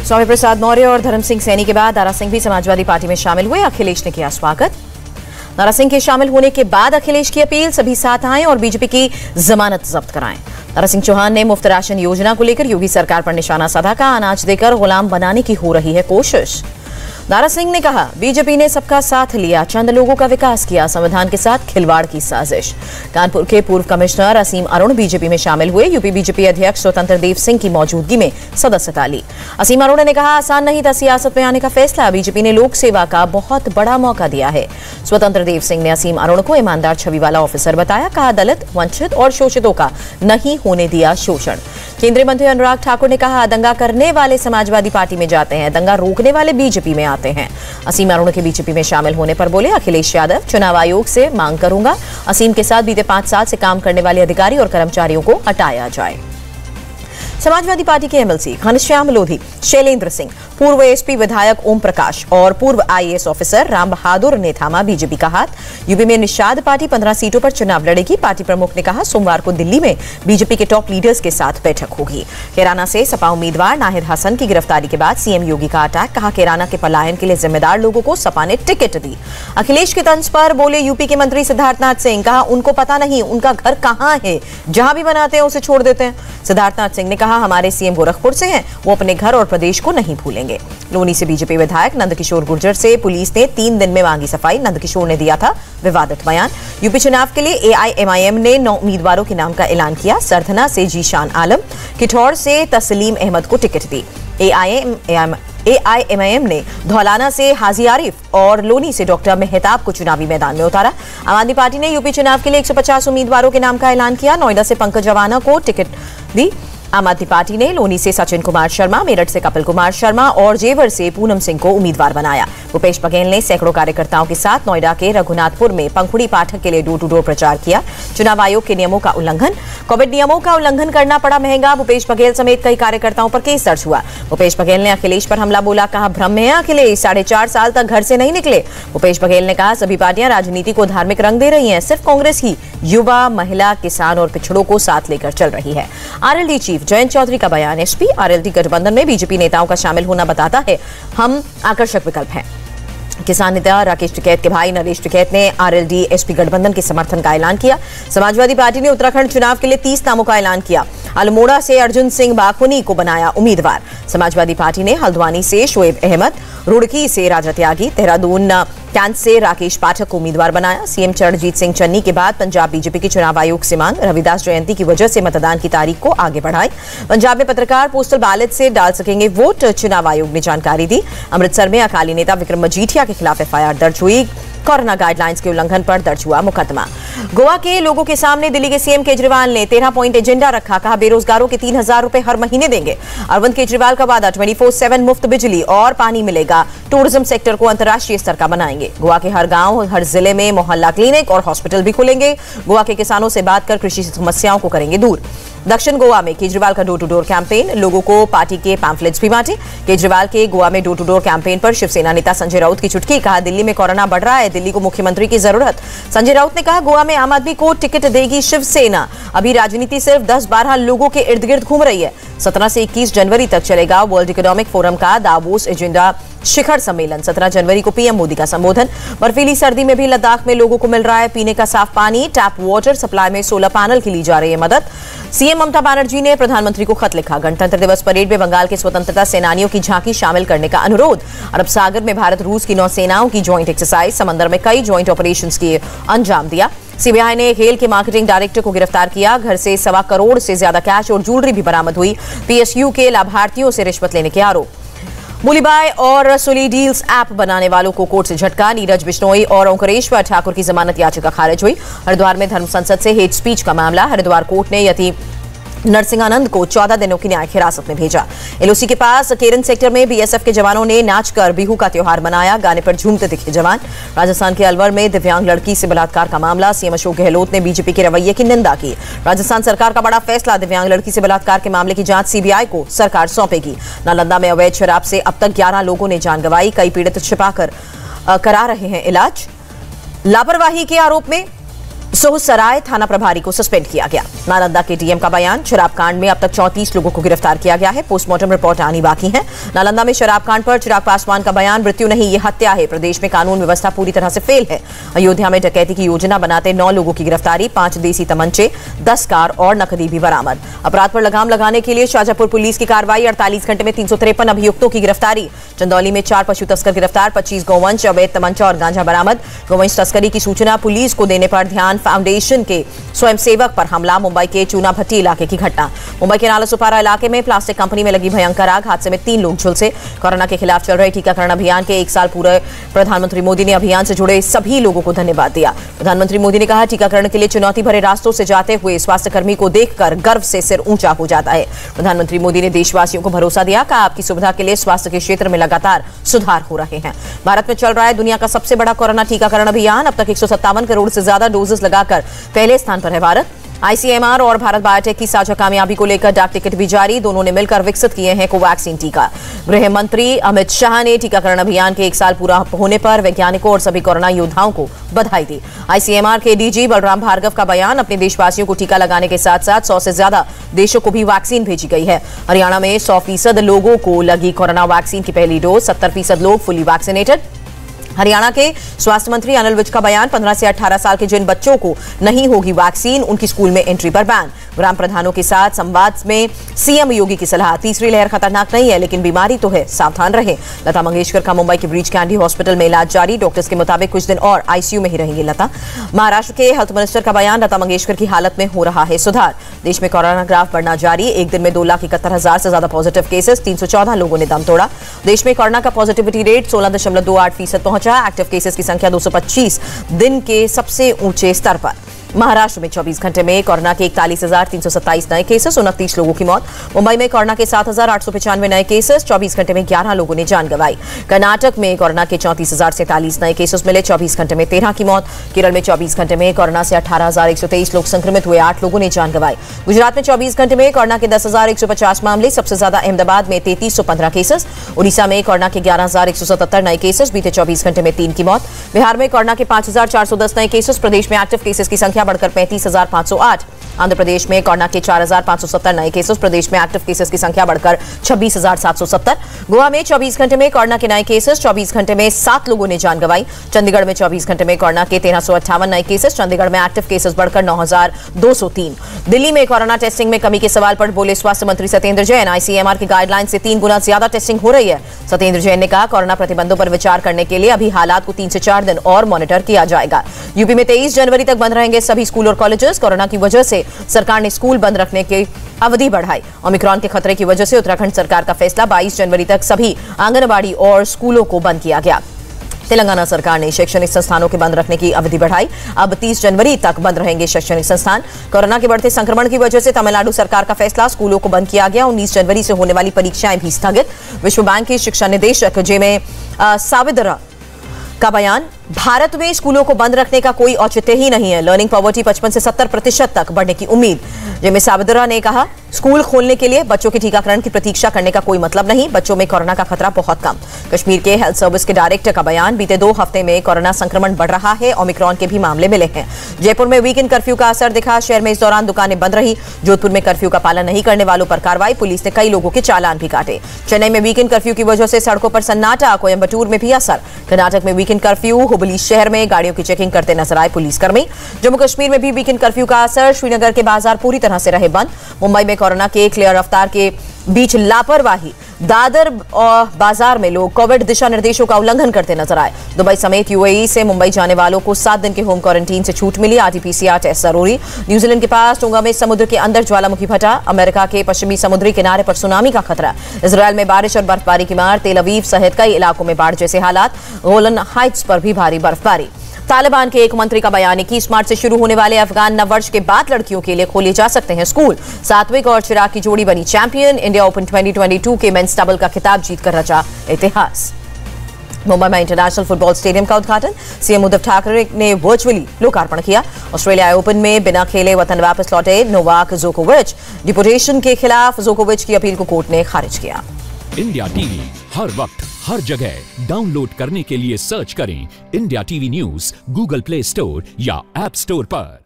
स्वामी प्रसाद मौर्य और धर्म सिंह सैनी के बाद दारा सिंह भी समाजवादी पार्टी में शामिल हुए। अखिलेश ने किया स्वागत। दारा सिंह के शामिल होने के बाद अखिलेश की अपील, सभी साथ आएं और बीजेपी की जमानत जब्त कराएं। दारा सिंह चौहान ने मुफ्त राशन योजना को लेकर योगी सरकार पर निशाना साधा, कहा अनाज देकर गुलाम बनाने की हो रही है कोशिश। दारा सिंह ने कहा बीजेपी ने सबका साथ लिया, चंद लोगों का विकास किया, संविधान के साथ खिलवाड़ की साजिश। कानपुर के पूर्व कमिश्नर असीम अरुण बीजेपी में शामिल हुए। यूपी बीजेपी अध्यक्ष स्वतंत्र देव सिंह की मौजूदगी में सदस्यता ली। असीम अरुण ने कहा आसान नहीं था सियासत में आने का फैसला, बीजेपी ने लोक सेवा का बहुत बड़ा मौका दिया है। स्वतंत्र देव सिंह ने असीम अरुण को ईमानदार छवि वाला ऑफिसर बताया, कहा दलित, वंचित और शोषितों का नहीं होने दिया शोषण। केंद्रीय मंत्री अनुराग ठाकुर ने कहा दंगा करने वाले समाजवादी पार्टी में जाते हैं, दंगा रोकने वाले बीजेपी में आते हैं। असीम अरुण के बीजेपी में शामिल होने पर बोले अखिलेश यादव, चुनाव आयोग से मांग करूंगा असीम के साथ बीते 5 साल से काम करने वाले अधिकारी और कर्मचारियों को हटाया जाए। समाजवादी पार्टी के एमएलसी घनश्याम लोधी, शैलेंद्र सिंह, पूर्व एसपी विधायक ओम प्रकाश और पूर्व आईएएस ऑफिसर राम बहादुर ने थामा बीजेपी का हाथ। यूपी में निषाद पार्टी 15 सीटों पर चुनाव लड़ेगी। पार्टी प्रमुख ने कहा सोमवार को दिल्ली में बीजेपी के टॉप लीडर्स के साथ बैठक होगी। कैराना से सपा उम्मीदवार नाहिद हसन की गिरफ्तारी के बाद सीएम योगी का अटैक, कहा कैराना के पलायन के लिए जिम्मेदार लोगों को सपा ने टिकट दी। अखिलेश के तंज पर बोले यूपी के मंत्री सिद्धार्थनाथ सिंह, कहा उनको पता नहीं उनका घर कहां है, जहां भी बनाते हैं उसे छोड़ देते हैं। सिद्धार्थनाथ सिंह ने कहा हमारे सीएम गोरखपुर से हैं, वो अपने घर और प्रदेश को नहीं भूलेंगे। लोनी से बीजेपी विधायक नंदकिशोर गुर्जर से पुलिस ने 3 दिन में मांगी सफाई, नंदकिशोर ने दिया था विवादित बयान। यूपी चुनाव के लिए एआईएमआईएम ने 9 उम्मीदवारों के नाम का ऐलान किया। सरधना से जीशान आलम, किठौर से तस्लीम अहमद को टिकट दी। एआईएमआईएम ने धौलाना से हाजी आरिफ और लोनी से डॉक्टर मेहताब को चुनावी मैदान में उतारा। आम आदमी पार्टी ने यूपी चुनाव के लिए 150 उम्मीदवारों के नाम का ऐलान किया। नोएडा से पंकज अवाना को टिकट दी। आम आदमी पार्टी ने लोनी से सचिन कुमार शर्मा, मेरठ से कपिल कुमार शर्मा और जेवर से पूनम सिंह को उम्मीदवार बनाया। भूपेश बघेल ने सैकड़ों कार्यकर्ताओं के साथ नोएडा के रघुनाथपुर में पंखुड़ी पाठक के लिए डोर टू डोर प्रचार किया। चुनाव आयोग के नियमों का उल्लंघन, कोविड नियमों का उल्लंघन करना पड़ा महंगा। भूपेश बघेल समेत कई कार्यकर्ताओं पर केस दर्ज हुआ। भूपेश बघेल ने अखिलेश पर हमला बोला, कहा भ्रम में है अखिलेश, 4.5 साल तक घर से नहीं निकले। भूपेश बघेल ने कहा सभी पार्टियां राजनीति को धार्मिक रंग दे रही हैं, सिर्फ कांग्रेस ही युवा, महिला, किसान और पिछड़ों को साथ लेकर चल रही है। आरएलडी चीफ जयंत चौधरी का बयान, एसपी आरएलडी गठबंधन में बीजेपी नेताओं का शामिल होना बताता है हम आकर्षक विकल्प हैं। किसान नेता राकेश टिकैत के भाई नरेश टिकैत ने आरएलडी एसपी गठबंधन के समर्थन का ऐलान किया। समाजवादी पार्टी ने उत्तराखंड चुनाव के लिए 30 नामों का ऐलान किया। अल्मोड़ा से अर्जुन सिंह बाखुनी को बनाया उम्मीदवार। समाजवादी पार्टी ने हल्द्वानी से शोएब अहमद, रुड़की से राजा त्यागी, देहरादून कैंट से राकेश पाठक को उम्मीदवार बनाया। सीएम चरणजीत सिंह चन्नी के बाद पंजाब बीजेपी की चुनाव आयोग से मांग, रविदास जयंती की वजह से मतदान की तारीख को आगे बढ़ाई। पंजाब में पत्रकार पोस्टल बैलेट से डाल सकेंगे वोट, चुनाव आयोग ने जानकारी दी। अमृतसर में अकाली नेता विक्रम मजीठिया के खिलाफ एफआईआर दर्ज हुई। कोरोना गाइडलाइंस के उल्लंघन पर दर्ज हुआ मुकदमा। गोवा के लोगों के सामने दिल्ली के सीएम केजरीवाल ने 13 पॉइंट एजेंडा रखा, कहा बेरोजगारों के 3,000 रुपए हर महीने देंगे। अरविंद केजरीवाल का वादा 24/7 मुफ्त बिजली और पानी मिलेगा। टूरिज्म सेक्टर को अंतर्राष्ट्रीय स्तर का बनाएंगे। गोवा के हर गांव, हर जिले में मोहल्ला क्लिनिक और हॉस्पिटल भी खुलेंगे। गोवा के किसानों से बात कर कृषि समस्याओं को करेंगे दूर। दक्षिण गोवा में केजरीवाल का डोर टू डोर कैंपेन, लोगों को पार्टी के पैम्फलेट्स भी बांटे। केजरीवाल के गोवा में डोर टू डोर कैंपेन पर शिवसेना नेता संजय राउत की चुटकी, कहा दिल्ली में कोरोना बढ़ रहा है, दिल्ली को मुख्यमंत्री की जरूरत। संजय राउत ने कहा गोवा में आम आदमी को टिकट देगी शिवसेना। अभी राजनीति सिर्फ 10-12 लोगों के इर्द गिर्द घूम रही है। 17 से 21 जनवरी तक चलेगा वर्ल्ड इकोनॉमिक फोरम का दावोस एजेंडा शिखर सम्मेलन। 17 जनवरी को पीएम मोदी का संबोधन। बर्फीली सर्दी में भी लद्दाख में लोगों को मिल रहा है पीने का साफ पानी। टैप वाटर सप्लाई में सोलर पैनल की ली जा रही है मदद। सीएम ममता बनर्जी ने प्रधानमंत्री को खत लिखा। गणतंत्र दिवस परेड में बंगाल के स्वतंत्रता सेनानियों की झांकी शामिल करने का अनुरोध। अरब सागर में भारत रूस की नौसेनाओं की ज्वाइंट एक्सरसाइज, समंदर में कई ज्वाइंट ऑपरेशंस की अंजाम दिया। सीबीआई ने हेल के मार्केटिंग डायरेक्टर को गिरफ्तार किया। घर से 1.25 करोड़ से ज्यादा कैश और ज्वेलरी भी बरामद हुई। पीएसयू के लाभार्थियों से रिश्वत लेने के आरोप। मूलीबाई और सुली डील्स ऐप बनाने वालों को कोर्ट से झटका। नीरज बिश्नोई और ओंकारेश्वर ठाकुर की जमानत याचिका खारिज हुई। हरिद्वार में धर्म संसद से हेट स्पीच का मामला। हरिद्वार कोर्ट ने यति नरसिंहानंद को 14 दिनों की न्यायिक हिरासत में भेजा। एलओसी के पास केरन सेक्टर में बीएसएफ के जवानों ने नाचकर बिहू का त्योहार मनाया। गाने पर झूमते दिखे जवान। राजस्थान के अलवर में दिव्यांग लड़की से बलात्कार का मामला। सीएम अशोक गहलोत ने बीजेपी के रवैये की निंदा की। राजस्थान सरकार का बड़ा फैसला, दिव्यांग लड़की से बलात्कार के मामले की जांच सीबीआई को सरकार सौंपेगी। नालंदा में अवैध शराब से अब तक 11 लोगों ने जान गंवाई। कई पीड़ित छिपाकर करा रहे हैं इलाज। लापरवाही के आरोप में सोहसराय थाना प्रभारी को सस्पेंड किया गया। नालंदा के डीएम का बयान, शराब कांड में अब तक 34 लोगों को गिरफ्तार किया गया है। पोस्टमार्टम रिपोर्ट आनी बाकी है। नालंदा में शराब कांड पर चिराग पासवान का बयान, मृत्यु नहीं ये हत्या है। प्रदेश में कानून व्यवस्था पूरी तरह से फेल है। अयोध्या में डकैती की योजना बनाते 9 लोगों की गिरफ्तारी, 5 देसी तमंचे, 10 कार और नकदी भी बरामद। अपराध पर लगाम लगाने के लिए शाजापुर पुलिस की कार्रवाई, 48 घंटे में 353 अभियुक्तों की गिरफ्तारी। चंदौली में 4 पशु तस्कर गिरफ्तार, 25 गौवंश, अवैध तमंचा और गांजा बरामद। गौवंश तस्करी की सूचना पुलिस को देने पर ध्यान फाउंडेशन के स्वयंसेवक पर हमला। मुंबई के चूना भट्टी इलाके की घटना। मुंबई के नालासोपारा इलाके में प्लास्टिक कंपनी में लगी भयंकर आग, हादसे में 3 लोग झुलसे। कोरोना के खिलाफ चल रहे टीकाकरण अभियान के 1 साल पूरे, प्रधानमंत्री मोदी ने अभियान से जुड़े सभी लोगों को धन्यवाद दिया। प्रधानमंत्री मोदी ने कहा, टीकाकरण के लिए चुनौती भरे रास्तों से जाते हुए स्वास्थ्यकर्मी को देखकर गर्व से सिर ऊंचा हो जाता है। प्रधानमंत्री मोदी ने देशवासियों को भरोसा दिया, कहा आपकी सुविधा के लिए स्वास्थ्य के क्षेत्र में लगातार सुधार हो रहे हैं। भारत में चल रहा है दुनिया का सबसे बड़ा कोरोना टीकाकरण अभियान। अब तक 157 करोड़ से ज्यादा डोजेस लगाकर पहले स्थान पर है भारत। आईसीएमआर और भारत बायोटेक की साझा कामयाबी को लेकर डाक टिकट भी जारी। दोनों ने मिलकर विकसित किए हैं कोवैक्सीन टीका। गृह मंत्री अमित शाह ने टीकाकरण अभियान के 1 साल पूरा होने पर वैज्ञानिकों और सभी कोरोना योद्धाओं को बधाई दी। आईसीएमआर के डीजी बलराम भार्गव का बयान, अपने देशवासियों को टीका लगाने के साथ साथ 100 से ज्यादा देशों को भी वैक्सीन भेजी गई है। हरियाणा में 100% लोगों को लगी कोरोना वैक्सीन की पहली डोज, 70% लोग फुली वैक्सीनेटेड। हरियाणा के स्वास्थ्य मंत्री अनिल विज का बयान, 15 से 18 साल के जिन बच्चों को नहीं होगी वैक्सीन, उनकी स्कूल में एंट्री पर बैन। ग्राम प्रधानों के साथ संवाद में सीएम योगी की सलाह, तीसरी लहर खतरनाक नहीं है लेकिन बीमारी तो है, सावधान रहे। लता मंगेशकर का मुंबई के ब्रीच कैंडी हॉस्पिटल में इलाज जारी, डॉक्टर्स के मुताबिक कुछ दिन और आईसीयू में ही रहेंगी लता। महाराष्ट्र के हेल्थ मिनिस्टर का बयान, लता मंगेशकर की हालत में हो रहा है सुधार। देश में कोरोना ग्राफ बढ़ना जारी, एक दिन में 2,71,000 से ज्यादा पॉजिटिव केसेस, 314 लोगों ने दम तोड़ा। देश में कोरोना का पॉजिटिविटी रेट 16.28% पहुंचा। एक्टिव केसेस की संख्या 225 दिन के सबसे ऊंचे स्तर पर। महाराष्ट्र में 24 घंटे में कोरोना के 41,327 नए केसेस, 29 लोगों की मौत। मुंबई में कोरोना के 7,895 नए केसेस, 24 घंटे में 11 लोगों ने जान गंवाई। कर्नाटक में कोरोना के 34,043 नए केसेस मिले, 24 घंटे में 13 की मौत। केरल में 24 घंटे में कोरोना से 18,123 लोग संक्रमित हुए, 8 लोगों ने जान गंवाई। गुजरात में 24 घंटे में कोरोना के 10,150 मामले, सबसे ज्यादा अहमदाबाद में 3,315 केसेस। उड़ीसा में कोरोना के 11,177 नए केसेस, बीते 24 घंटे में 3 की मौत। बिहार में कोरोना के 5,410 नए केसेस, प्रदेश में एक्टिव केसेस की संख्या बढ़कर 35,508। आंध्र प्रदेश में कोरोना के 4,570 नए केसेस, प्रदेश में एक्टिव केसेस की संख्या बढ़कर 26,770। गोवा में 24 घंटे में कोरोना के नए केसेस, 24 घंटे में 7 लोगों ने जान गंवाई। चंडीगढ़ में 24 घंटे में कोरोना के 1358 नए केसेस, चंडीगढ़ में एक्टिव केसेस बढ़कर 9,203। दिल्ली में कोरोना टेस्टिंग में कमी के सवाल पर बोले स्वास्थ्य मंत्री सत्येंद्र जैन, आईसीएमआर की गाइडलाइन से 3 गुना ज्यादा टेस्टिंग हो रही है। सत्येंद्र जैन ने कहा, कोरोना प्रतिबंधों पर विचार करने के लिए अभी हालात को 3 से 4 दिन और मॉनिटर किया जाएगा। यूपी में 23 जनवरी तक बंद रहेंगे सभी स्कूल और कॉलेजेस। कोरोना की वजह से सरकार ने स्कूल बंद रखने की अवधि बढ़ाई। ओमिक्रॉन के खतरे की वजह से उत्तराखंड सरकार का फैसला, 22 जनवरी तक सभी आंगनबाड़ी और स्कूलों को बंद किया गया। तेलंगाना सरकार ने शैक्षणिक संस्थानों के बंद रखने की अवधि बढ़ाई, अब 30 जनवरी तक बंद रहेंगे शैक्षणिक संस्थान। कोरोना के बढ़ते संक्रमण की वजह से तमिलनाडु सरकार का फैसला, स्कूलों को बंद किया गया। 19 जनवरी से होने वाली परीक्षाएं भी स्थगित। विश्व बैंक के शिक्षा निदेशक जेमे साविदरा का बयान, भारत में स्कूलों को बंद रखने का कोई औचित्य ही नहीं है। लर्निंग पॉवर्टी 55 से 70% तक बढ़ने की उम्मीद। जेमे साविदरा ने कहा, स्कूल खोलने के लिए बच्चों के टीकाकरण की प्रतीक्षा करने का कोई मतलब नहीं, बच्चों में कोरोना का खतरा बहुत कम। कश्मीर के हेल्थ सर्विस के डायरेक्टर का बयान, बीते 2 हफ्ते में कोरोना संक्रमण बढ़ रहा है, ओमिक्रॉन के भी मामले मिले हैं। जयपुर में वीकेंड कर्फ्यू का असर दिखा, शहर में इस दौरान दुकानें बंद रही। जोधपुर में कर्फ्यू का पालन नहीं करने वालों पर कार्रवाई, पुलिस ने कई लोगों के चालान भी काटे। चेन्नई में वीकेंड कर्फ्यू की वजह से सड़कों पर सन्नाटा, कोयम्बटूर में भी असर। कर्नाटक में वीकेंड कर्फ्यू, हुबली शहर में गाड़ियों की चेकिंग करते नजर आए पुलिसकर्मी। जम्मू कश्मीर में भी वीकेंड कर्फ्यू का असर, श्रीनगर के बाजार पूरी तरह से रहे बंद। मुंबई में कोरोना के क्लियर रफ्तार के बीच लापरवाही, दादर बाजार में लोग कोविड दिशा निर्देशों का उल्लंघन करते नजर आए। दुबई समेत यूएई से मुंबई जाने वालों को 7 दिन के होम क्वारंटीन से छूट मिली, आरटीपीसीआर टेस्ट जरूरी। न्यूजीलैंड के पास टोंगा में समुद्र के अंदर ज्वालामुखी फटा, अमेरिका के पश्चिमी समुद्री किनारे पर सुनामी का खतरा। इजरायल में बारिश और बर्फबारी की मार, तेल अवीव सहित कई इलाकों में बाढ़ जैसे हालात। गोलन हाइट्स पर भी भारी बर्फबारी। तालिबान के एक मंत्री का बयान, 21 मार्च से शुरू होने वाले अफगान नववर्ष के बाद लड़कियों के लिए खोले जा सकते हैं स्कूल। सात्विक और चिराग की जोड़ी बनी चैंपियन, इंडिया ओपन 2022 के मेंस डबल का खिताब जीतकर रचा इतिहास। मुंबई में इंटरनेशनल फुटबॉल स्टेडियम का उद्घाटन सीएम उद्धव ठाकरे ने वर्चुअली लोकार्पण किया। ऑस्ट्रेलिया ओपन में बिना खेले वतन वापस लौटे नोवाक जोकोविच, डिपोटेशन के खिलाफ जोकोविच की अपील को कोर्ट ने खारिज किया। इंडिया टीवी हर वक्त हर जगह डाउनलोड करने के लिए सर्च करें India TV news Google play store या ऐप स्टोर पर।